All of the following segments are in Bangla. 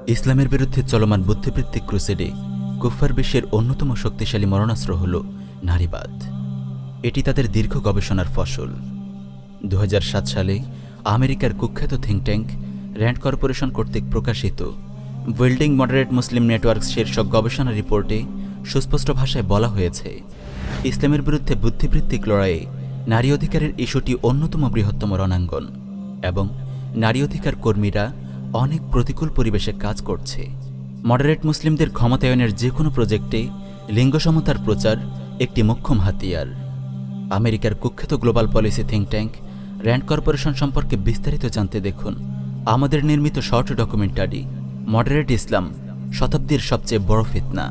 ইসলামের বিরুদ্ধে চলমান বুদ্ধিবৃত্তিক ক্রুসেডে কুফফার বিশ্বের অন্যতম শক্তিশালী মরণাস্ত্র হল নারীবাদ। এটি তাদের দীর্ঘ গবেষণার ফসল। 2007 সালে আমেরিকার কুখ্যাত থিঙ্ক ট্যাঙ্ক র্যান্ড কর্পোরেশন কর্তৃক প্রকাশিত বিল্ডিং মডারেট মুসলিম নেটওয়ার্কস শীর্ষক গবেষণা রিপোর্টে সুস্পষ্ট ভাষায় বলা হয়েছে, ইসলামের বিরুদ্ধে বুদ্ধিবৃত্তিক লড়াইয়ে নারী অধিকারের ইস্যুটি অন্যতম বৃহত্তম রণাঙ্গন এবং নারী অধিকার কর্মীরা অনেক প্রতিকূল পরিবেশে কাজ করছে। মডারেট মুসলিমদের ক্ষমতায়নের যে কোনো প্রজেক্টে লিঙ্গ সমতার প্রচার একটি মোক্ষম হাতিয়ার। আমেরিকার কুখ্যাত global policy think tank RAND corporation সম্পর্কে বিস্তারিত জানতে দেখুন আমাদের নির্মিত শর্ট ডকুমেন্টারি মডারেট ইসলাম, শতাব্দীর সবচেয়ে বড় ফিতনা।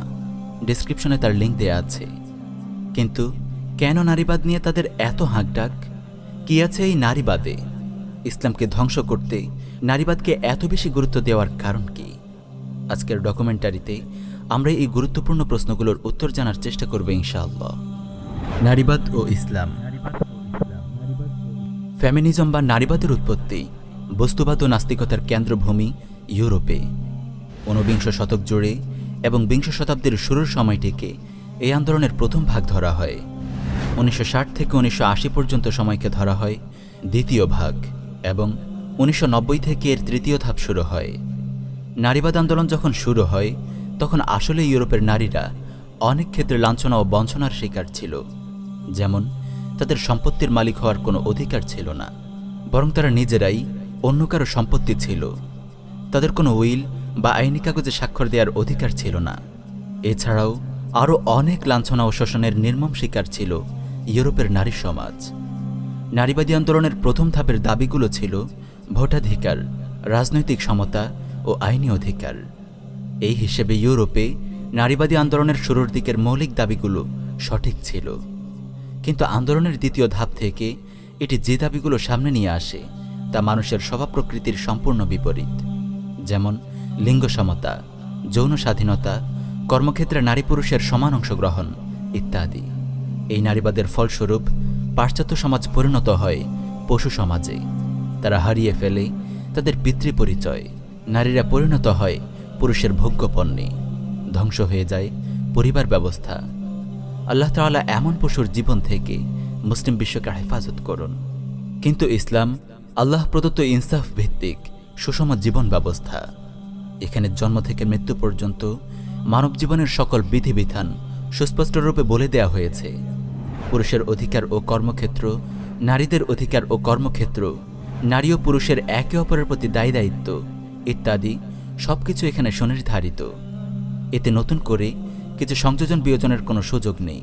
ডিসক্রিপশনে তার লিঙ্ক দেয়া আছে। কিন্তু কেন নারীবাদ নিয়ে তাদের এত হাঁকডাক? কি আছে এই নারীবাদে? ইসলামকে ধ্বংস করতে নারীবাদকে এত বেশি গুরুত্ব দেওয়ার কারণ কি? আজকের ডকুমেন্টারিতে আমরা এই গুরুত্বপূর্ণ প্রশ্নগুলোর উত্তর জানার চেষ্টা করব ইনশাআল্লাহ। নারীবাদ ও ইসলাম। ফেমিনিজম বা নারীবাদের উৎপত্তি বস্তুবাদ ও নাস্তিকতার কেন্দ্রভূমি ইউরোপে। 19 শতক জুড়ে এবং 20 শতাব্দীর শুরুর সময়টিকে এই আন্দোলনের প্রথম ভাগ ধরা হয়। 1960 থেকে 1980 পর্যন্ত সময়কে ধরা হয় দ্বিতীয় ভাগ এবং 1990 থেকে এর তৃতীয় ধাপ শুরু হয়। নারীবাদ আন্দোলন যখন শুরু হয় তখন আসলে ইউরোপের নারীরা অনেক ক্ষেত্রে লাঞ্ছনা ও বঞ্চনার শিকার ছিল। যেমন তাদের সম্পত্তির মালিক হওয়ার কোনো অধিকার ছিল না, বরং তারা নিজেরাই অন্য কারো সম্পত্তি ছিল। তাদের কোনো উইল বা আইনি কাগজে স্বাক্ষর দেওয়ার অধিকার ছিল না। এছাড়াও আরও অনেক লাঞ্ছনা ও শোষণের নির্মম শিকার ছিল ইউরোপের নারী সমাজ। নারীবাদী আন্দোলনের প্রথম ধাপের দাবিগুলো ছিল ভোটাধিকার, রাজনৈতিক সমতা ও আইনি অধিকার। এই হিসেবে ইউরোপে নারীবাদী আন্দোলনের শুরুর দিকের মৌলিক দাবিগুলো সঠিক ছিল। কিন্তু আন্দোলনের দ্বিতীয় ধাপ থেকে এটি যে দাবিগুলো সামনে নিয়ে আসে তা মানুষের স্বভাব প্রকৃতির সম্পূর্ণ বিপরীত। যেমন লিঙ্গ সমতা, যৌন স্বাধীনতা, কর্মক্ষেত্রে নারী পুরুষের সমান অংশগ্রহণ ইত্যাদি। এই নারীবাদের ফলস্বরূপ পাশ্চাত্য সমাজ পরিণত হয় পশু সমাজে। তারা হারিয়ে ফেলে তাদের পিতৃপরিচয়। নারীরা পরিণত হয় পুরুষের ভোগ্যপণ্যে। ধ্বংস হয়ে যায় পরিবার ব্যবস্থা। আল্লাহ তাআলা এমন পশুর জীবন থেকে মুসলিম বিশ্বকে হেফাজত করুন। কিন্তু ইসলাম আল্লাহ প্রদত্ত ইনসাফ ভিত্তিক সুষম জীবন ব্যবস্থা। এখানে জন্ম থেকে মৃত্যু পর্যন্ত মানব জীবনের সকল বিধিবিধান সুস্পষ্টরূপে বলে দেয়া হয়েছে। পুরুষের অধিকার ও কর্মক্ষেত্র, নারীদের অধিকার ও কর্মক্ষেত্র, নারী ও পুরুষের একে অপরের প্রতি দায়ী দায়িত্ব ইত্যাদি সবকিছু এখানে সুনির্ধারিত। এতে নতুন করে কিছু সংযোজন বিয়োজনের কোনো সুযোগ নেই।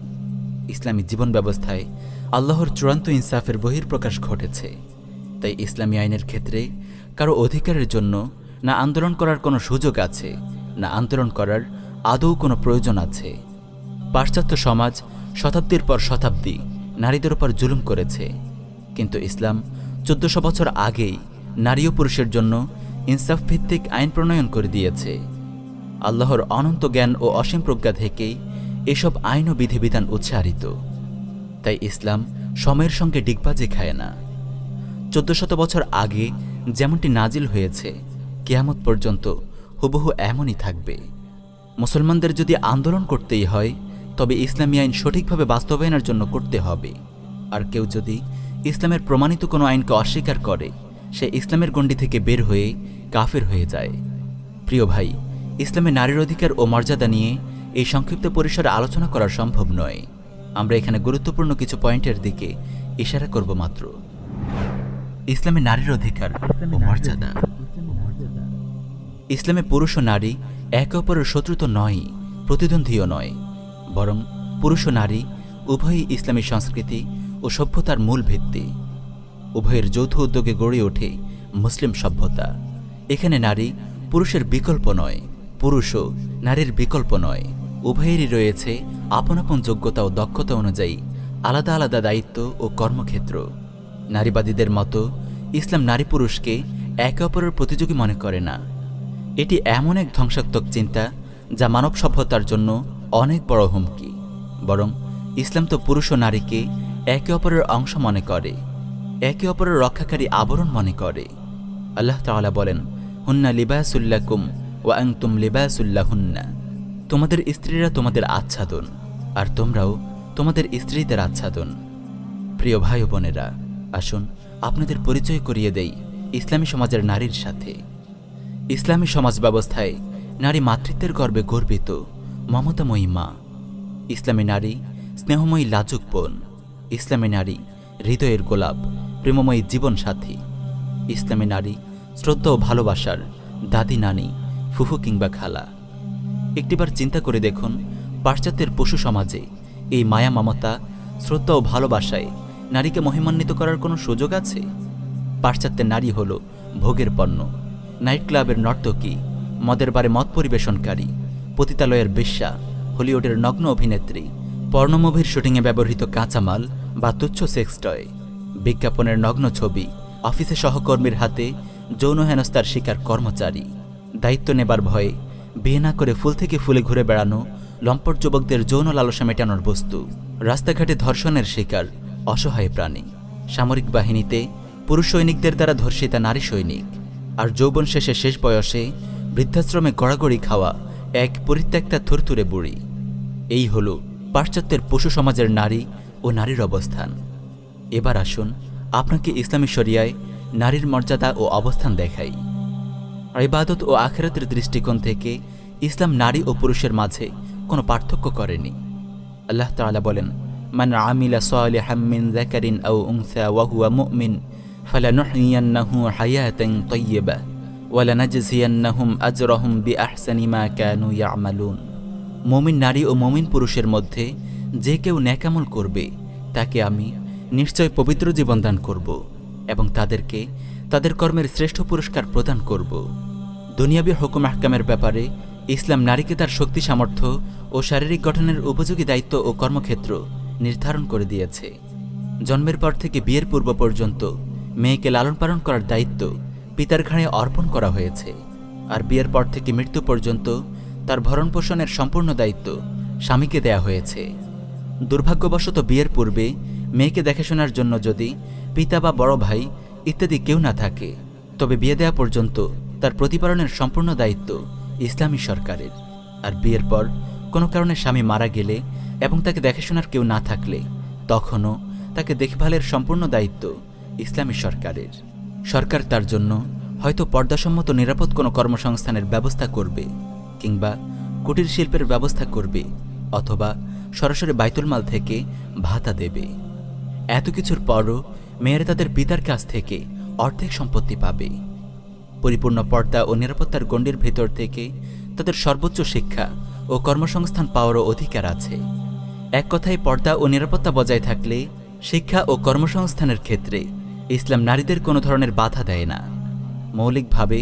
ইসলামী জীবন ব্যবস্থায় আল্লাহর চূড়ান্ত ইনসাফের বহিঃপ্রকাশ ঘটেছে। তাই ইসলামী আইনের ক্ষেত্রে কারো অধিকারের জন্য না আন্দোলন করার কোনো সুযোগ আছে, না আন্দোলন করার আদৌ কোনো প্রয়োজন আছে। পাশ্চাত্য সমাজ শতাব্দীর পর শতাব্দী নারীদের উপর জুলুম করেছে, কিন্তু ইসলাম 1400 বছর আগেই নারী ও পুরুষের জন্য ইনসাফ ভিত্তিক আইন প্রণয়ন করে দিয়েছে। আল্লাহর অনন্ত জ্ঞান ও অসীম প্রজ্ঞা থেকেই এসব আইন ও বিধিবিধান উচ্চারিত। তাই ইসলাম সময়ের সঙ্গে ডিগবাজি খায় না। 1400 বছর আগে যেমনটি নাজিল হয়েছে কিয়ামত পর্যন্ত হুবহু এমনই থাকবে। মুসলমানদের যদি আন্দোলন করতেই হয় তবে ইসলামী আইন সঠিকভাবে বাস্তবায়নের জন্য করতে হবে। আর কেউ যদি ইসলামের প্রমাণিত কোনো আইনকে অস্বীকার করে সে ইসলামের গণ্ডি থেকে বের হয়ে কাফের হয়ে যায়। প্রিয় ভাই, ইসলামে নারীর অধিকার ও মর্যাদা নিয়ে এই সংক্ষিপ্ত পরিসরে আলোচনা করা সম্ভব নয়। আমরা এখানে গুরুত্বপূর্ণ কিছু পয়েন্টের দিকে ইশারা করব মাত্র। ইসলামে নারীর অধিকার ও মর্যাদা। ইসলামে পুরুষ ও নারী একে অপরের শত্রু তো নয়, প্রতিদ্বন্দ্বীও নয়, বরং পুরুষ ও নারী উভয়ই ইসলামী সংস্কৃতি ও সভ্যতার মূল ভিত্তি। উভয়ের যৌথ উদ্যোগে গড়ে ওঠে মুসলিম সভ্যতা। এখানে নারী পুরুষের বিকল্প নয়, পুরুষও নারীর বিকল্প নয়। উভয়েরই রয়েছে আপন আপন যোগ্যতা ও দক্ষতা অনুযায়ী আলাদা আলাদা দায়িত্ব ও কর্মক্ষেত্র। নারীবাদীদের মতো ইসলাম নারী পুরুষকে একে অপরের প্রতিযোগী মনে করে না। এটি এমন এক ধ্বংসাত্মক চিন্তা যা মানব সভ্যতার জন্য অনেক বড় হুমকি। বরং ইসলাম তো পুরুষ ও নারীকে একে অপরের অংশ মনে করে, একে অপরের রক্ষাকারী আবরণ মনে করে। আল্লাহ তাআলা বলেন, হুন্না লিবাসুল লাকুম ওয়া আনতুম লিবাসুল লাহুন্না। তোমাদের স্ত্রীরা তোমাদের আচ্ছাদন, আর তোমরাও তোমাদের স্ত্রীদের আচ্ছাদন। প্রিয় ভাই ও বোনেরা, আসুন আপনাদের পরিচয় করিয়ে দেই ইসলামী সমাজের নারীর সাথে। ইসলামী সমাজ ব্যবস্থায় নারী মাতৃত্বের গর্বে গর্বিত মমতাময়ী মা। ইসলামী নারী স্নেহময়ী লাজুক বোন। ইসলামী নারী হৃদয়ের গোলাপ, প্রেমময়ী জীবন সাথী। ইসলামী নারী শ্রদ্ধা ও ভালোবাসার দাদি, নানি, ফুফু কিংবা খালা। একটিবার চিন্তা করে দেখুন, পাশ্চাত্যের পশু সমাজে এই মায়া, মমতা, শ্রদ্ধা ও ভালোবাসায় নারীকে মহিমান্বিত করার কোনো সুযোগ আছে? পাশ্চাত্যের নারী হল ভোগের পণ্য, নাইট ক্লাবের নর্তকী, মদের বারে মদ পরিবেশনকারী, পতিতালয়ের বেশ্যা, হলিউডের নগ্ন অভিনেত্রী, পর্নোমুভির শুটিংয়ে ব্যবহৃত কাঁচামাল বা তুচ্ছ সেক্স টয়, বিজ্ঞাপনের নগ্ন ছবি, অফিসে সহকর্মীর হাতে যৌন হেনস্থার শিকার কর্মচারী, দায়িত্ব নেবার ভয়ে বিয়ে না করে ফুল থেকে ফুলে ঘুরে বেড়ানো লম্পট যুবকদের যৌন লালসা মেটানোর বস্তু, রাস্তাঘাটে ধর্ষণের শিকার অসহায় প্রাণী, সামরিক বাহিনীতে পুরুষ সৈনিকদের দ্বারা ধর্ষিতা নারী সৈনিক, আর যৌবন শেষে শেষ বয়সে বৃদ্ধাশ্রমে গড়াগড়ি খাওয়া এক পরিত্যক্তা থুরথুরে বুড়ি। এই হল পাশ্চাত্যের পশু সমাজের নারী ও নারীর অবস্থান। এবার আসুন আপনাকে ইসলামী শরিয়ায় নারীর মর্যাদা ও অবস্থান দেখাই। ইবাদত ও আখিরাতের দৃষ্টিকোণ থেকে ইসলাম নারী ও পুরুষের মাঝে কোনো পার্থক্য করেনি। আল্লাহ তাআলা বলেন, মান আমিলা সালিহাম মিন যাকারিন আও উনসা ওয়া হুয়া মুমিন ফালানুহইয়ান্নাহু হায়াতান তাইয়্যিবা ওয়া লানাজজিয়ান্নাহুম আজরাহুম বিআহসানি মা কানু ইয়ামালুন। মুমিন নারী ও মুমিন পুরুষের মধ্যে যে কেউ নেকামল করবে তাকে আমি নিশ্চয় পবিত্র জীবন দান করব এবং তাদেরকে তাদের কর্মের শ্রেষ্ঠ পুরস্কার প্রদান করব। দুনিয়াবী হুকুম আহকামের ব্যাপারে ইসলাম নারীকে তার শক্তি, সামর্থ্য ও শারীরিক গঠনের উপযোগী দায়িত্ব ও কর্মক্ষেত্র নির্ধারণ করে দিয়েছে। জন্মের পর থেকে বিয়ের পূর্ব পর্যন্ত মেয়েকে লালন পালন করার দায়িত্ব পিতার ঘাড়ে অর্পণ করা হয়েছে, আর বিয়ের পর থেকে মৃত্যু পর্যন্ত তার ভরণ পোষণের সম্পূর্ণ দায়িত্ব স্বামীকে দেয়া হয়েছে। দুর্ভাগ্যবশত বিয়ের পূর্বে মেয়েকে দেখাশোনার জন্য যদি পিতা বা বড় ভাই ইত্যাদি কেউ না থাকে, তবে বিয়ে দেওয়া পর্যন্ত তার প্রতিপালনের সম্পূর্ণ দায়িত্ব ইসলামী সরকারের। আর বিয়ের পর কোনো কারণে স্বামী মারা গেলে এবং তাকে দেখাশোনার কেউ না থাকলে তখনও তাকে দেখভালের সম্পূর্ণ দায়িত্ব ইসলামী সরকারের। সরকার তার জন্য হয়তো পর্দাসম্মত নিরাপদ কোনো কর্মসংস্থানের ব্যবস্থা করবে, কিংবা কুটির শিল্পের ব্যবস্থা করবে, অথবা সরাসরি বাইতুল মাল থেকে ভাতা দেবে। এত কিছুর পরও মেয়েরা তাদের পিতার কাছ থেকে অর্ধেক সম্পত্তি পাবে। পরিপূর্ণ পর্দা ও নিরাপত্তার গণ্ডির ভেতর থেকে তাদের সর্বোচ্চ শিক্ষা ও কর্মসংস্থান পাওয়ারও অধিকার আছে। এক কথায়, পর্দা ও নিরাপত্তা বজায় থাকলে শিক্ষা ও কর্মসংস্থানের ক্ষেত্রে ইসলাম নারীদের কোনো ধরনের বাধা দেয় না। মৌলিকভাবে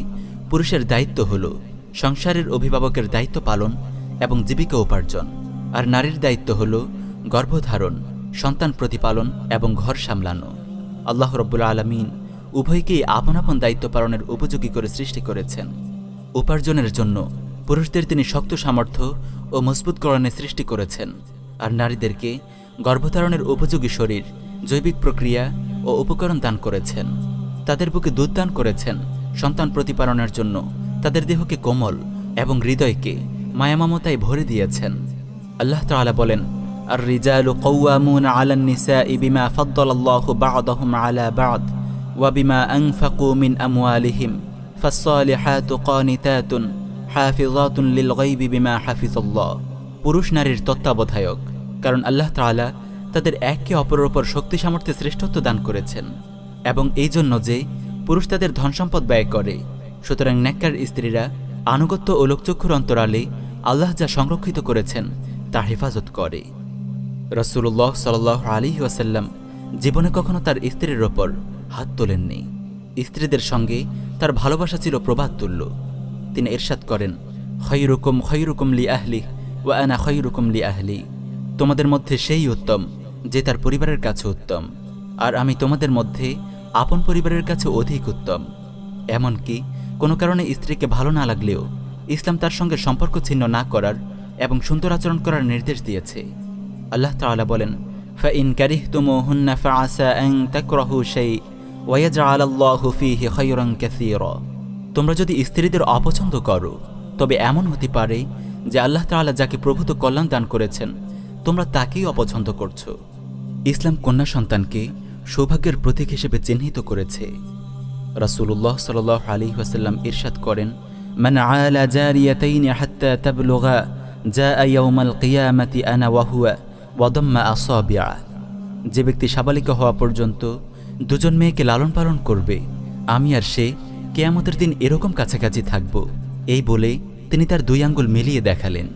পুরুষের দায়িত্ব হল সংসারের অভিভাবকের দায়িত্ব পালন এবং জীবিকা উপার্জন, আর নারীর দায়িত্ব হল গর্ভধারণ, সন্তান প্রতিপালন এবং ঘর সামলানো। আল্লাহ রাব্বুল আলামিন উভয়কেই আপন আপন দায়িত্ব পালনের উপযোগী করে সৃষ্টি করেছেন। উপার্জনের জন্য পুরুষদের তিনি শক্ত সামর্থ্য ও মজবুতকরণে সৃষ্টি করেছেন, আর নারীদেরকে গর্ভধারণের উপযোগী শরীর, জৈবিক প্রক্রিয়া ও উপকরণ দান করেছেন। তাদের বুকে দুধ দান করেছেন সন্তান প্রতিপালনের জন্য। তাদের দেহকে কোমল এবং হৃদয়কে মায়ামমতায় ভরে দিয়েছেন। আল্লাহ তাআলা বলেন, আর রিজালু কাওয়ামুনা আলান নিসাই বিমা ফাদ্দালাল্লাহু বা'দাহুম আলা বা'দ ওয়া বিমা আনফাকু মিন আমওয়ালিহিম ফাসসালিহাতু কানিতাতুন হাফিজাতুন লিল গায়বি বিমা হাফিজাল্লাহ। পুরুষ নারীর তত্ত্বাবধায়ক, কারণ আল্লাহ তাআলা তাদের একে অপরের উপর শক্তি সামর্থ্যে শ্রেষ্ঠত্ব দান করেছেন, এবং এই জন্য যে পুরুষ তাদের ধনসম্পদ ব্যয় করে, সুতরাং নেককার স্ত্রীরা আনুগত্য ও লোকচক্ষুর অন্তরালে আল্লাহ যা সংরক্ষিত করেছেন তা হেফাজত করে। রাসূলুল্লাহ সাল্লাল্লাহু আলাইহি ওয়াসাল্লাম জীবনে কখনো তার স্ত্রীর ওপর হাত তোলেননি। স্ত্রীদের সঙ্গে তার ভালোবাসা ছিল প্রবাদ তুল্য। তিনি ইরশাদ করেন, খায়রুকুম খায়রুকুম লি আহলি ওয়া আনা খায়রুকুম লি আহলি। তোমাদের মধ্যে সেই উত্তম যে তার পরিবারের কাছে উত্তম, আর আমি তোমাদের মধ্যে আপন পরিবারের কাছে অধিক উত্তম। এমনকি কোনো কারণে স্ত্রীকে ভালো না লাগলেও ইসলাম তার সঙ্গে সম্পর্ক ছিন্ন না করার এবং সুন্দর আচরণ করার নির্দেশ দিয়েছে। আল্লাহ তাআলা বলেন, ফাইন কারিহতুমুহুন্না ফাআসা আন তাকরাহু শাই ওয়া ইয়াজআলাল্লাহু ফীহি খায়রান কাসীরা। তোমরা যদি স্ত্রীদের অপছন্দ করো তবে এমন হতে পারে যে আল্লাহ তাআলা যাকে প্রভূত কল্যাণ দান করেছেন তোমরা তাকেই অপছন্দ করছো। ইসলাম কন্যা সন্তানকে সৌভাগ্যের প্রতীক হিসেবে চিহ্নিত করেছে। রাসূলুল্লাহ সাল্লাল্লাহু আলাইহি ওয়াসাল্লাম ইরশাদ করেন, মান আলা জারিয়াতাইনি হাত্তা তাবলুগা জাআ ইয়াউমাল কিয়ামাতি আনা ওয়া হুয়া ওয়া দাম্মা আসাবিআ। যে ব্যক্তি সাবালিকা হওয়া পর্যন্ত দুজন মেয়েকে লালন পালন করবে, আমি আর সে কিয়ামতের দিন এরকম কাছাকাছি থাকব। এই বলে তিনি তার 2 আঙ্গুল মিলিয়ে দেখালেন।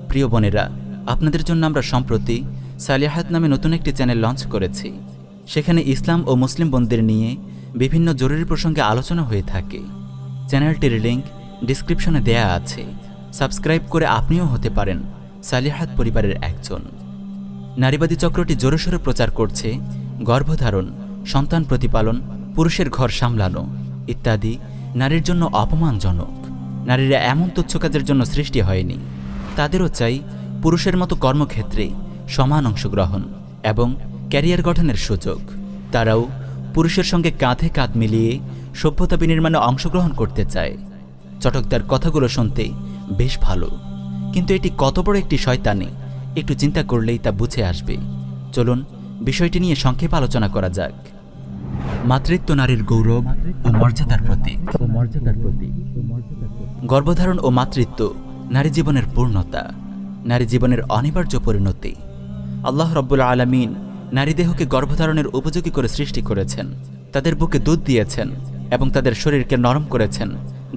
প্রিয় বোনেরা, আপনাদের জন্য আমরা সম্প্রতি সালিহাত নামে নতুন একটি চ্যানেল লঞ্চ করেছি। সেখানে ইসলাম ও মুসলিম বোনদের নিয়ে বিভিন্ন জরুরি প্রসঙ্গে আলোচনা হয়ে থাকে। চ্যানেলটির লিংক ডিসক্রিপশনে দেয়া আছে। সাবস্ক্রাইব করে আপনিও হতে পারেন সালিহাত পরিবারের একজন। নারীবাদী চক্রটি জোরেশোরে প্রচার করছে গর্ভধারণ, সন্তান প্রতিপালন, পুরুষের ঘর সামলানো ইত্যাদি নারীর জন্য অপমানজনক। নারীরা এমন তুচ্ছ কাজের জন্য সৃষ্টি হয়নি। তাদেরও চাই পুরুষের মতো কর্মক্ষেত্রে সমান অংশগ্রহণ এবং ক্যারিয়ার গঠনের সুযোগ। তারাও পুরুষের সঙ্গে কাঁধে কাঁধ মিলিয়ে সভ্যতা বিনির্মাণে অংশগ্রহণ করতে চায়। চটকদার কথাগুলো শুনতে বেশ ভালো, কিন্তু এটি কত বড় একটি শয়তানি একটু চিন্তা করলেই তা বুঝে আসবে। চলুন বিষয়টি নিয়ে সংক্ষেপ আলোচনা করা যাক। মাতৃত্ব নারীর গৌরব ও মর্যাদার প্রতীক। গর্ভধারণ ও মাতৃত্ব নারী জীবনের পূর্ণতা, নারী জীবনের অনিবার্য পরিণতি। আল্লাহ রাব্বুল আলামিন নারী দেহকে গর্ভধারণের উপযোগী করে সৃষ্টি করেছেন, তাদের বুকে দুধ দিয়েছেন এবং তাদের শরীরকে নরম করেছেন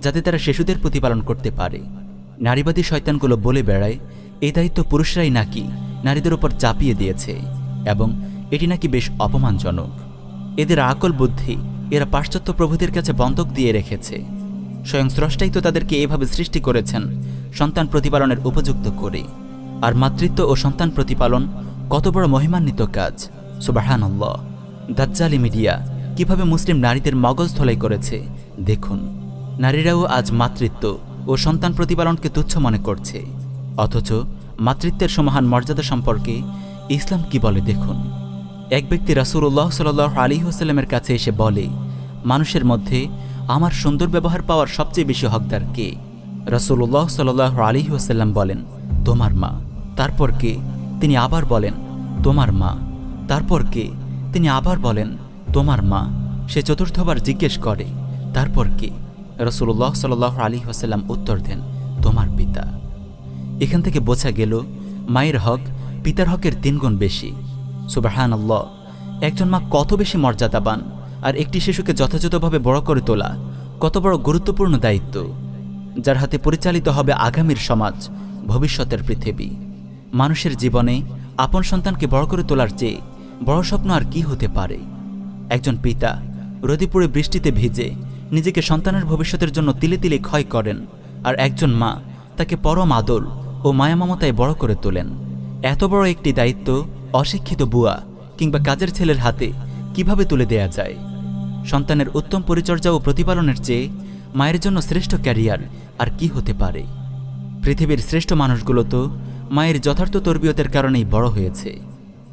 যাতে তারা শিশুদের প্রতিপালন করতে পারে। নারীবাদী শয়তানগুলো বলে বেড়ায় এই দায়িত্ব পুরুষরাই নাকি নারীদের উপর চাপিয়ে দিয়েছে এবং এটি নাকি বেশ অপমানজনক। এদের আকল বুদ্ধি এরা পাশ্চাত্য প্রভুদের কাছে বন্ধক দিয়ে রেখেছে। স্বয়ং স্রষ্টাই তো তাদেরকে এভাবে সৃষ্টি করেছেন সন্তান প্রতিপালনের উপযুক্ত করে। আর মাতৃত্ব ও সন্তান প্রতিপালন কত বড় মহিমান্বিত কাজ! সুবহানাল্লাহ। দাজ্জালি মিডিয়া কিভাবে মুসলিম নারীদের মগজ ধোলাই করেছে দেখুন। নারীরাও আজ মাতৃত্ব ও সন্তান প্রতিপালনকে তুচ্ছ মনে করছে, অথচ মাতৃত্বের সমাহান মর্যাদা সম্পর্কে ইসলাম কি বলে দেখুন। এক ব্যক্তি রাসূলুল্লাহ সাল্লাল্লাহু আলাইহি ওয়াসাল্লামের কাছে এসে বলে, মানুষের মধ্যে আমার সুন্দর ব্যবহার পাওয়ার সবচেয়ে বেশি হকদার কে? রাসূলুল্লাহ সাল্লাল্লাহু আলাইহি ওয়াসাল্লাম বলেন, তোমার মা। তারপর কে? তিনি আবার বলেন, তোমার মা। তারপর কে? তিনি আবার বলেন, তোমার মা। সে চতুর্থবার জিজ্ঞেস করে, তারপর কে? রাসূলুল্লাহ সাল্লাল্লাহু আলাইহি ওয়াসাল্লাম উত্তর দেন, তোমার পিতা। এখান থেকে বোঝা গেল মায়ের হক পিতার হকের 3 গুণ বেশি। সুবহানাল্লাহ। একজন মা কত বেশি মর্যাদাবান, আর একটি শিশুকে যথাযথভাবে বড় করে তোলা কত বড় গুরুত্বপূর্ণ দায়িত্ব, যার হাতে পরিচালিত হবে আগামীর সমাজ, ভবিষ্যতের পৃথিবী। মানুষের জীবনে আপন সন্তানকে বড় করে তোলার চেয়ে বড় স্বপ্ন আর কি হতে পারে? একজন পিতা রোদে পুড়ে বৃষ্টিতে ভিজে নিজেকে সন্তানের ভবিষ্যতের জন্য তিলে তিলে ক্ষয় করেন, আর একজন মা তাকে পরম আদর ও মায়া মমতায় বড় করে তোলেন। এত বড় একটি দায়িত্ব অশিক্ষিত বুয়া কিংবা কাজের ছেলের হাতে কিভাবে তুলে দেয়া যায়? সন্তানের উত্তম পরিচর্যা ও প্রতিপালনের চেয়ে মায়ের জন্য শ্রেষ্ঠ ক্যারিয়ার আর কি হতে পারে? পৃথিবীর শ্রেষ্ঠ মানুষগুলো তো মায়ের যথার্থ তরবিয়তের কারণেই বড় হয়েছে।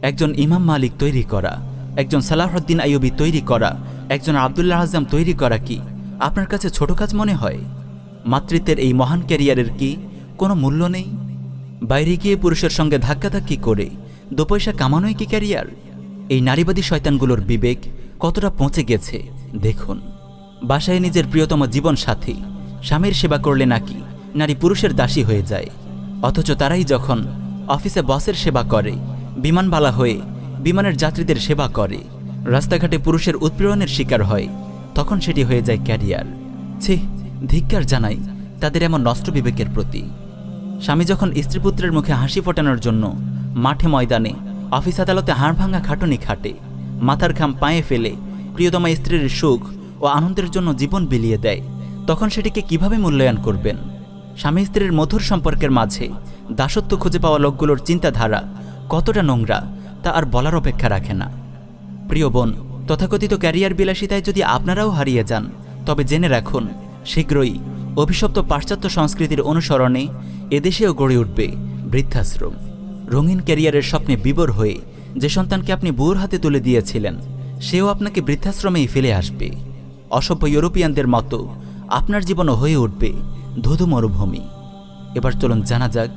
একজন ইমাম মালিক তৈরি করা, একজন সালাহউদ্দিন আইয়ুবী তৈরি করা, একজন আব্দুল্লাহ আজম তৈরি করা কি আপনার কাছে ছোট কাজ মনে হয়? মাতৃত্বের এই মহান ক্যারিয়ারের কি কোনো মূল্য নেই? বাইরে গিয়ে পুরুষের সঙ্গে ধাক্কাধাক্কি করে 2 পয়সা কামানোই কি ক্যারিয়ার? এই নারীবাদী শয়তানগুলোর বিবেক কতটা পৌঁছে গেছে দেখুন। বাসায় নিজের প্রিয়তম জীবন সাথী স্বামীর সেবা করলে নাকি নারী পুরুষের দাসী হয়ে যায়, অথচ তারাই যখন অফিসে বসের সেবা করে, বিমানবালা হয়ে বিমানের যাত্রীদের সেবা করে, রাস্তাঘাটে পুরুষের উৎপীড়নের শিকার হয়, তখন সেটি হয়ে যায় ক্যারিয়ার। ছি, ধিক্কার জানাই তাদের এমন নষ্ট বিবেকের প্রতি। স্বামী যখন স্ত্রীপুত্রের মুখে হাসি ফোটানোর জন্য মাঠে ময়দানে অফিস আদালতে হাড় ভাঙা খাটুনি খাটে, মাথার ঘাম পায়ে ফেলে প্রিয়তমা স্ত্রীর সুখ ও আনন্দের জন্য জীবন বিলিয়ে দেয়, তখন সেটিকে কিভাবে মূল্যায়ন করবেন? স্বামী স্ত্রীর মধুর সম্পর্কের মাঝে দাসত্ব খুঁজে পাওয়া লোকগুলোর চিন্তাধারা কতটা নোংরা তা আর বলার অপেক্ষা রাখে না। প্রিয় বোন, তথাকথিত ক্যারিয়ার বিলাসিতায় যদি আপনারাও হারিয়ে যান, তবে জেনে রাখুন শীঘ্রই অভিশপ্ত পাশ্চাত্য সংস্কৃতির অনুসরণে এদেশেও গড়ে উঠবে বৃদ্ধাশ্রম। রঙিন ক্যারিয়ারের স্বপ্নে বিভোর হয়ে যে সন্তানকে আপনি বুয়োর হাতে তুলে দিয়েছিলেন, সেও আপনাকে বৃদ্ধাশ্রমেই ফেলে আসবে। অসভ্য ইউরোপিয়ানদের মতো আপনার জীবনও হয়ে উঠবে ধুধু মরুভূমি। এবার চলুন জানা যাক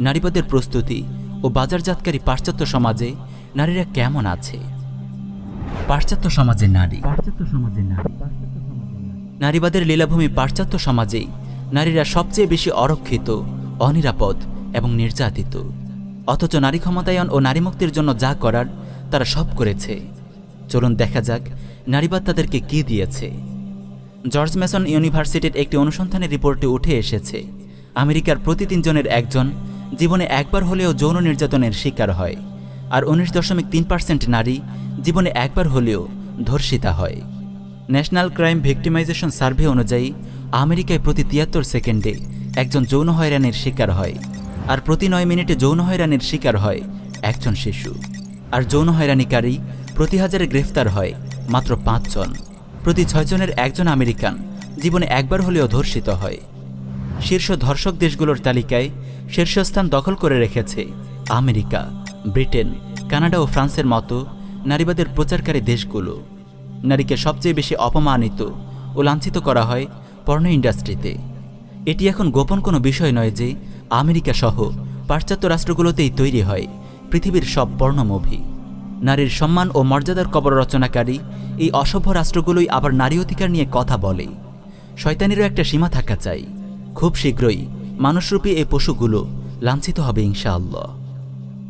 নারীবাদের প্রস্তুতি ও বাজারজাতকারী পাশ্চাত্য সমাজে নারীরা কেমন আছে। পাশ্চাত্য সমাজে নারী। নারীবাদের লীলাভূমি পাশ্চাত্য সমাজেই নারীরা সবচেয়ে বেশি অরক্ষিত, অনিরাপদ এবং নির্যাতিত। অথচ নারী ক্ষমতায়ন ও নারী মুক্তির জন্য যা করার তারা সব করেছে। চলুন দেখা যাক নারীবাদ তাদেরকে কি দিয়েছে। জর্জ মেসন ইউনিভার্সিটির একটি অনুসন্ধানের রিপোর্টে উঠে এসেছে, আমেরিকার প্রতি 3 জনের একজন জীবনে একবার হলেও যৌন নির্যাতনের শিকার হয়, আর 19.3% নারী জীবনে একবার হলেও ধর্ষিতা হয়। ন্যাশনাল ক্রাইম ভিক্টিমাইজেশন সার্ভে অনুযায়ী আমেরিকায় প্রতি 73 সেকেন্ডে একজন যৌন হয়রানির শিকার হয়, আর প্রতি 9 মিনিটে যৌন হয়রানির শিকার হয় একজন শিশু। আর যৌন হয়রানিকারী প্রতি 1000-এ গ্রেফতার হয় মাত্র 5 জন। প্রতি 6 জনের একজন আমেরিকান জীবনে একবার হলেও ধর্ষিত হয়। শীর্ষ ধর্ষক দেশগুলোর তালিকায় শীর্ষস্থান দখল করে রেখেছে আমেরিকা, ব্রিটেন, কানাডা ও ফ্রান্সের মতো নারীবাদের প্রচারকারী দেশগুলো। নারীকে সবচেয়ে বেশি অপমানিত ও লাঞ্ছিত করা হয় পর্ন ইন্ডাস্ট্রিতে। এটি এখন গোপন কোনো বিষয় নয় যে আমেরিকা সহ পাশ্চাত্য রাষ্ট্রগুলোতেই তৈরি হয় পৃথিবীর সব পর্ন মুভি। নারীর সম্মান ও মর্যাদার কবর রচনাকারী এই অসভ্য রাষ্ট্রগুলোই আবার নারী অধিকার নিয়ে কথা বলে। শয়তানিরও একটা সীমা থাকা চাই। খুব শীঘ্রই মানুষরূপী এই পশুগুলো লাঞ্ছিত হবে ইনশাআল্লাহ।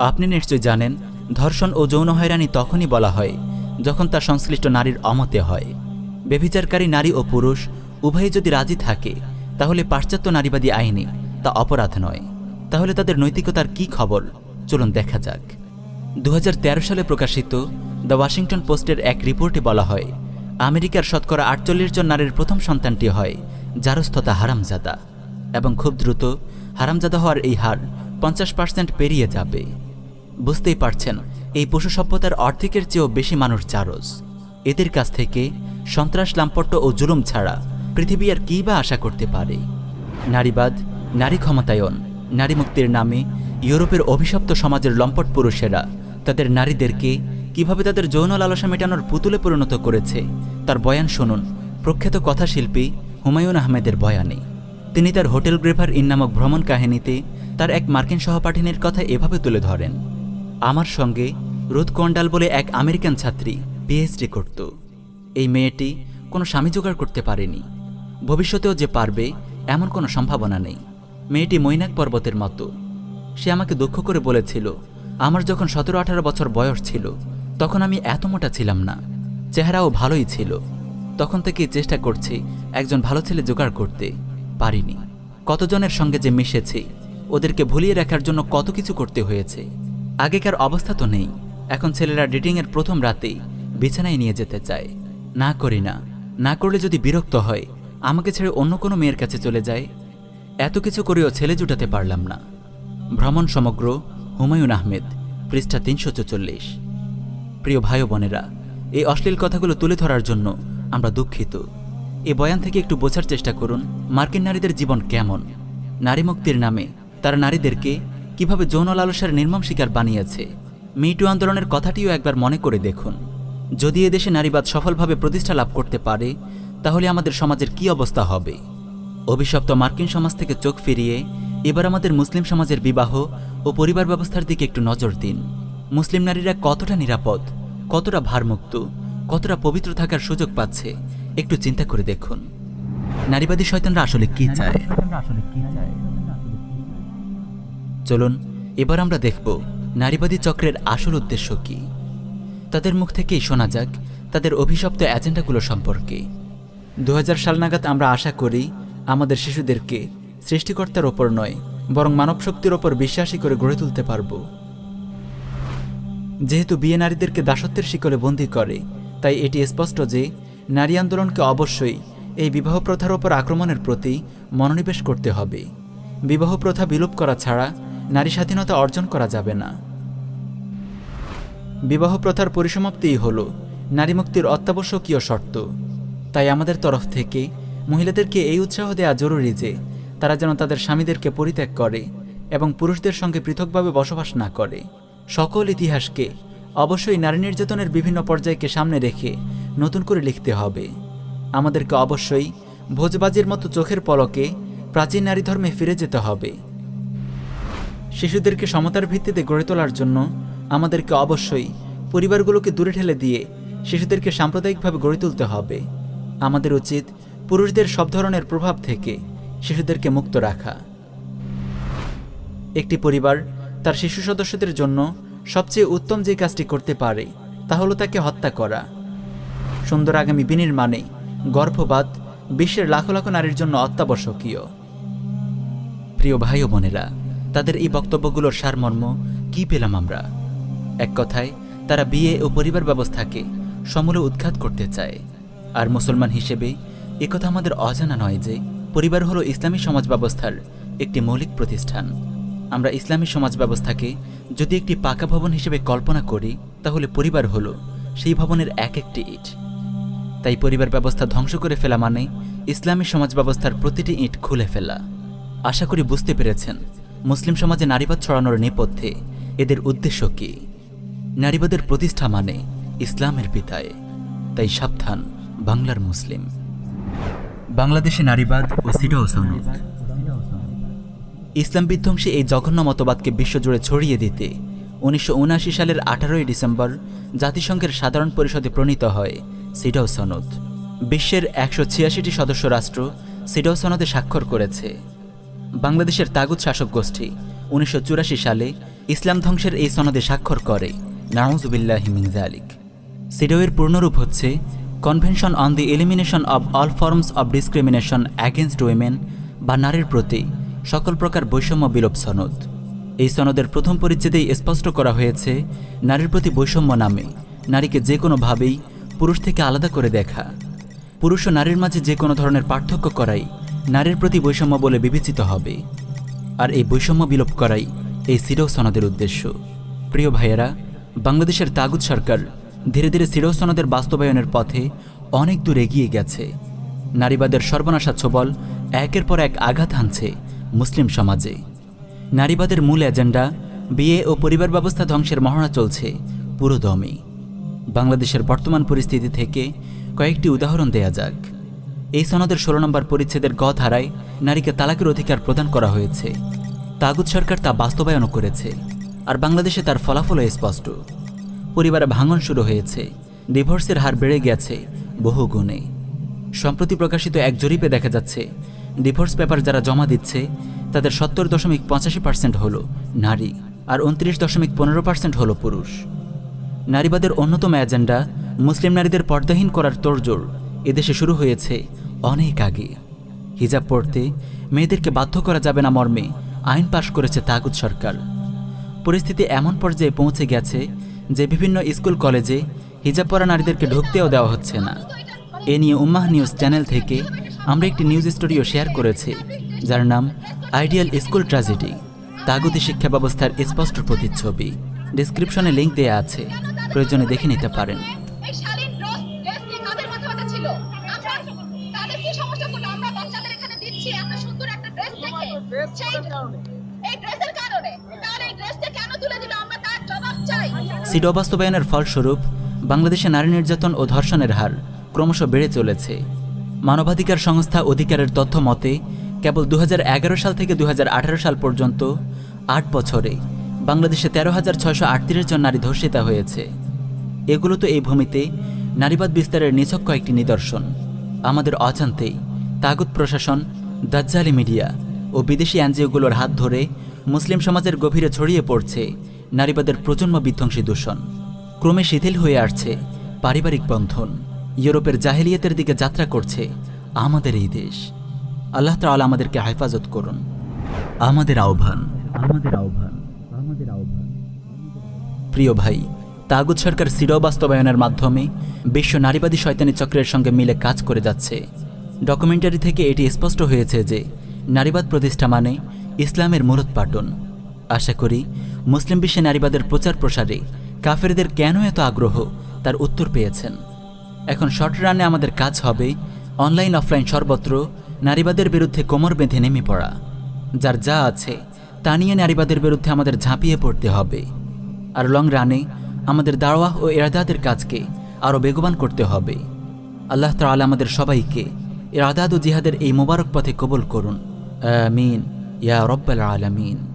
আপনি নিশ্চয় জানেন, ধর্ষণ ও যৌন হয়রানি তখনই বলা হয় যখন তা সংশ্লিষ্ট নারীর অমতে হয়। ব্যভিচারকারী নারী ও পুরুষ উভয়ে যদি রাজি থাকে তাহলে পাশ্চাত্য নারীবাদী আইনে তা অপরাধ নয়। তাহলে তাদের নৈতিকতার কি খবর, চলুন দেখা যাক। 2013 সালে প্রকাশিত দ্য ওয়াশিংটন পোস্টের এক রিপোর্টে বলা হয়, আমেরিকার শতকরা 48 জন নারীর প্রথম সন্তানটি হয় জারস্থতা হারামজাদা, এবং খুব দ্রুত হারামজাদা হওয়ার এই হার 50% পেরিয়ে যাবে। বুঝতেই পারছেন, এই পশু সভ্যতার অর্ধেকের চেয়েও বেশি মানুষ জারজ। এদের কাছ থেকে সন্ত্রাস, লাম্পট্য ও জুলুম ছাড়া পৃথিবী আর কী বা আশা করতে পারে। নারীবাদ, নারী ক্ষমতায়ন, নারী মুক্তির নামে ইউরোপের অভিশপ্ত সমাজের লম্পট পুরুষেরা তাদের নারীদেরকে কিভাবে তাদের যৌন লালসা মেটানোর পুতুলে পরিণত করেছে তার বয়ান শুনুন প্রখ্যাত কথাশিল্পী হুমায়ুন আহমেদের বয়ানে। তিনি তার হোটেল গ্রেভার ইন নামক ভ্রমণ কাহিনীতে তার এক মার্কিন সহপাঠিনীর কথা এভাবে তুলে ধরেন, আমার সঙ্গে রুথ কন্ডাল বলে এক আমেরিকান ছাত্রী পিএইচডি করত। এই মেয়েটি কোনো স্বামী জোগাড় করতে পারেনি, ভবিষ্যতেও যে পারবে এমন কোনো সম্ভাবনা নেই। মেয়েটি মৈনাক পর্বতের মতো। সে আমাকে দুঃখ করে বলেছিল, আমার যখন 17-18 বছর বয়স ছিল তখন আমি এত মোটা ছিলাম না, চেহারাও ভালোই ছিল। তখন থেকেই চেষ্টা করছি একজন ভালো ছেলে জোগাড় করতে, পারিনি। কতজনের সঙ্গে যে মিশেছি, ওদেরকে ভুলিয়ে রাখার জন্য কত কিছু করতে হয়েছে। আগেকার অবস্থা তো নেই। এখন ছেলেরা ডেটিংয়ের প্রথম রাতেই বিছানায় নিয়ে যেতে চায়। না করি না, না করলে যদি বিরক্ত হয় আমাকে ছেড়ে অন্য কোনো মেয়ের কাছে চলে যায়। এত কিছু করেও ছেলে জুটাতে পারলাম না। ভ্রমণ সমগ্র, হুমায়ুন আহমেদ, পৃষ্ঠা 344। প্রিয় ভাই বোনেরা, এই অশ্লীল কথাগুলো তুলে ধরার জন্য আমরা দুঃখিত। এই বয়ান থেকে একটু বোঝার চেষ্টা করুন মার্কিন নারীদের জীবন কেমন। নারী মুক্তির নামে তারা নারীদেরকে কিভাবে যৌন লালসার নির্মম শিকার বানিয়েছে। মিটু আন্দোলনের কথাটিও একবার মনে করে দেখুন। যদি এদেশে নারীবাদ সফলভাবে প্রতিষ্ঠা লাভ করতে পারে তাহলে আমাদের সমাজের কি অবস্থা হবে। অভিশপ্ত মার্কিন সমাজ থেকে চোখ ফিরিয়ে এবার আমাদের মুসলিম সমাজের বিবাহ ও পরিবার ব্যবস্থার দিকে একটু নজর দিন। মুসলিম নারীরা কতটা নিরাপদ, কতটা ভারমুক্ত, কতটা পবিত্র থাকার সুযোগ পাচ্ছে একটু চিন্তা করে দেখুন। নারীবাদী শয়তানরা আসলে কি চায়? চলুন এবার আমরা দেখব নারীবাদী চক্রের আসল উদ্দেশ্য কি। তাদের মুখ থেকেই শোনা যাক তাদের অভিশপ্ত এজেন্ডাগুলো সম্পর্কে। 2000 সাল নাগাদ আমরা আশা করি আমাদের শিশুদেরকে সৃষ্টিকর্তার ওপর নয় বরং মানব শক্তির ওপর বিশ্বাসী করে গড়ে তুলতে পারব। যেহেতু বিয়ে নারীদেরকে দাসত্বের শিকলে বন্দী করে, তাই এটি স্পষ্ট যে নারী আন্দোলনকে অবশ্যই এই বিবাহ প্রথার ওপর আক্রমণের প্রতি মনোনিবেশ করতে হবে। বিবাহ প্রথা বিলোপ করা ছাড়া নারী স্বাধীনতা অর্জন করা যাবে না। বিবাহ প্রথার পরিসমাপ্তিই হল নারী মুক্তির অত্যাবশ্যকীয় শর্ত। তাই আমাদের তরফ থেকে মহিলাদেরকে এই উৎসাহ দেওয়া জরুরি যে তারা যেন তাদের স্বামীদেরকে পরিত্যাগ করে এবং পুরুষদের সঙ্গে পৃথকভাবে বসবাস না করে। সকল ইতিহাসকে অবশ্যই নারী নির্যাতনের বিভিন্ন পর্যায়কে সামনে রেখে নতুন করে লিখতে হবে। আমাদেরকে অবশ্যই ভোজবাজির মতো চোখের পলকে প্রাচীন নারী ধর্মে ফিরে যেতে হবে। শিশুদেরকে সমতার ভিত্তিতে গড়ে তোলার জন্য আমাদেরকে অবশ্যই পরিবারগুলোকে দূরে ঠেলে দিয়ে শিশুদেরকে সাম্প্রদায়িকভাবে গড়ে তুলতে হবে। আমাদের উচিত পুরুষদের সব ধরনের প্রভাব থেকে শিশুদেরকে মুক্ত রাখা। একটি পরিবার তার শিশু সদস্যদের জন্য সবচেয়ে উত্তম যে কাজটি করতে পারে তা হলো তাকে হত্যা করা। সুন্দর আগামী বিনির্মাণে গর্ভপাত বিশ্বের লাখো লাখো নারীর জন্য অত্যাবশ্যকীয়। প্রিয় ভাই ও বোনেরা, তাদের এই বক্তব্যগুলোর সারমর্ম কি পেলাম আমরা? এক কথায় তারা বিয়ে ও পরিবার ব্যবস্থাকে সমূলে উৎখাত করতে চায়। আর মুসলমান হিসেবে একথা আমাদের অজানা নয় যে পরিবার হলো ইসলামী সমাজ ব্যবস্থার একটি মৌলিক প্রতিষ্ঠান। আমরা ইসলামী সমাজ ব্যবস্থাকে যদি একটি পাকা ভবন হিসেবে কল্পনা করি তাহলে পরিবার হলো সেই ভবনের এক একটি ইট। তাই পরিবার ব্যবস্থা ধ্বংস করে ফেলা মানে ইসলামী সমাজ ব্যবস্থার প্রতিটি ইট খুলে ফেলা। আশা করি বুঝতে পেরেছেন মুসলিম সমাজে নারীবাদ ছড়ানোর নেপথ্যে এদের উদ্দেশ্য কি। নারীবাদের প্রতিষ্ঠা মানে ইসলামের বিদায়। তাই সাবধান বাংলার মুসলিম। বাংলাদেশে নারীবাদ ও সিডাও সনদ। ইসলাম বিধ্বংসী এই জঘন্য মতবাদকে বিশ্বজুড়ে ছড়িয়ে দিতে 1979 সালের 18 ডিসেম্বর জাতিসংঘের সাধারণ পরিষদে প্রণীত হয় সিডাও সনদ। বিশ্বের 186টি সদস্য রাষ্ট্র সিডাও সনদে স্বাক্ষর করেছে। বাংলাদেশের তাগুত শাসক গোষ্ঠী 1984 সালে ইসলাম ধ্বংসের এই সনদে স্বাক্ষর করে। নাউযুবিল্লাহি মিন যালিক। সিডাওয়ের পূর্ণরূপ হচ্ছে convention on the elimination of all forms of discrimination against women, বা নারীর প্রতি সকল প্রকার বৈষম্য বিলোপ সনদ। এই সনদের প্রথম পরিচ্ছেদেই স্পষ্ট করা হয়েছে নারীর প্রতি বৈষম্য নামে নারীকে যে কোনোভাবেই পুরুষ থেকে আলাদা করে দেখা, পুরুষ ও নারীর মাঝে যে কোনো ধরনের পার্থক্য করাই নারীর প্রতি বৈষম্য বলে বিবেচিত হবে। আর এই বৈষম্য বিলোপ করাই এই সিডাও সনদের উদ্দেশ্য। প্রিয় ভাইয়েরা, বাংলাদেশের তাগুত সরকার ধীরে ধীরে সিডাও সনদের বাস্তবায়নের পথে অনেক দূর এগিয়ে গেছে। নারীবাদের সর্বনাশা ছোবল একের পর এক আঘাত হানছে মুসলিম সমাজে। নারীবাদের মূল এজেন্ডা বিয়ে ও পরিবার ব্যবস্থা ধ্বংসের মহড়া চলছে পুরো দমে। বাংলাদেশের বর্তমান পরিস্থিতি থেকে কয়েকটি উদাহরণ দেয়া যাক। এই সনদের 16 নম্বর পরিচ্ছেদের গ ধারায় নারীকে তালাকের অধিকার প্রদান করা হয়েছে। তাগুত সরকার তা বাস্তবায়নও করেছে। আর বাংলাদেশে তার ফলাফলও স্পষ্ট। পরিবারে ভাঙন শুরু হয়েছে, ডিভোর্সের হার বেড়ে গেছে বহু গুণে। সম্প্রতি প্রকাশিত এক জরিপে দেখা যাচ্ছে ডিভোর্স পেপার যারা জমা দিচ্ছে তাদের 70.85% হলো নারী, আর 29.15% হলো পুরুষ। নারীবাদের অন্যতম এজেন্ডা মুসলিম নারীদের পর্দাহীন করার তোড়জোড় এদেশে শুরু হয়েছে অনেক আগে। হিজাব পড়তে মেয়েদেরকে বাধ্য করা যাবে না মর্মে আইন পাশ করেছে তাগুত সরকার। পরিস্থিতি এমন পর্যায়ে পৌঁছে গেছে যে বিভিন্ন স্কুল কলেজে হিজাব পরা নারীদেরকে ঢুকতেও দেওয়া হচ্ছে না। এ নিয়ে উম্মাহ নিউজ চ্যানেল থেকে আমরা একটি নিউজ স্টোরিও শেয়ার করেছি, যার নাম আইডিয়াল স্কুল ট্র্যাজেডি, তাগুতি শিক্ষা ব্যবস্থার স্পষ্ট প্রতিচ্ছবি। ডেসক্রিপশনে লিঙ্ক দেয়া আছে, প্রয়োজনে দেখে নিতে পারেন। সিডাও বাস্তবায়নের ফলস্বরূপ বাংলাদেশে নারী নির্যাতন ও ধর্ষণের হার ক্রমশ বেড়ে চলেছে। মানবাধিকার সংস্থা অধিকারের তথ্য মতে কেবল 2011 সাল থেকে 2018 সাল পর্যন্ত 8 বছরে বাংলাদেশে 13,638 জন নারী ধর্ষিতা হয়েছে। এগুলো তো এই ভূমিতে নারীবাদ বিস্তারের নিছক কয়েকটি নিদর্শন। আমাদের অজান্তেই তাগুত প্রশাসন, দাজ্জালি মিডিয়া ও বিদেশি এনজিওগুলোর হাত ধরে মুসলিম সমাজের গভীরে ছড়িয়ে পড়ছে নারীবাদের প্রজন্ম বিধ্বংসী দূষণ। ক্রমে শিথিল হয়ে আসছে পারিবারিক বন্ধন। ইউরোপের জাহেলিয়াতের দিকে যাত্রা করছে আমাদের এই দেশ। আল্লাহ তাআলা আমাদেরকে হেফাজত করুন। আমাদের আহ্বান। প্রিয় ভাই, তাগুত সরকার সিডাও বাস্তবায়নের মাধ্যমে বিশ্ব নারীবাদী শয়তানি চক্রের সঙ্গে মিলে কাজ করে যাচ্ছে। ডকুমেন্টারি থেকে এটি স্পষ্ট হয়েছে যে নারীবাদ প্রতিষ্ঠা মানে ইসলামের মূলোৎপাটন। আশা করি মুসলিম বিশ্বে নারীবাদের প্রচার প্রসারে কাফেরদের কেন এত আগ্রহ তার উত্তর পেয়েছেন। এখন শর্ট রানে আমাদের কাজ হবে অনলাইন অফলাইন সর্বত্র নারীবাদের বিরুদ্ধে কোমর বেঁধে নেমে পড়া। যার যা আছে তা নিয়ে নারীবাদের বিরুদ্ধে আমাদের ঝাঁপিয়ে পড়তে হবে। আর লং রানে আমাদের দাওয়াহ ও ইরাদাতের কাজকে আরও বেগবান করতে হবে। আল্লাহ তাআলা আমাদের সবাইকে ইরাদাত ও জিহাদের এই মোবারক পথে কবুল করুন। আমিন ইয়া রব্বাল আলামিন।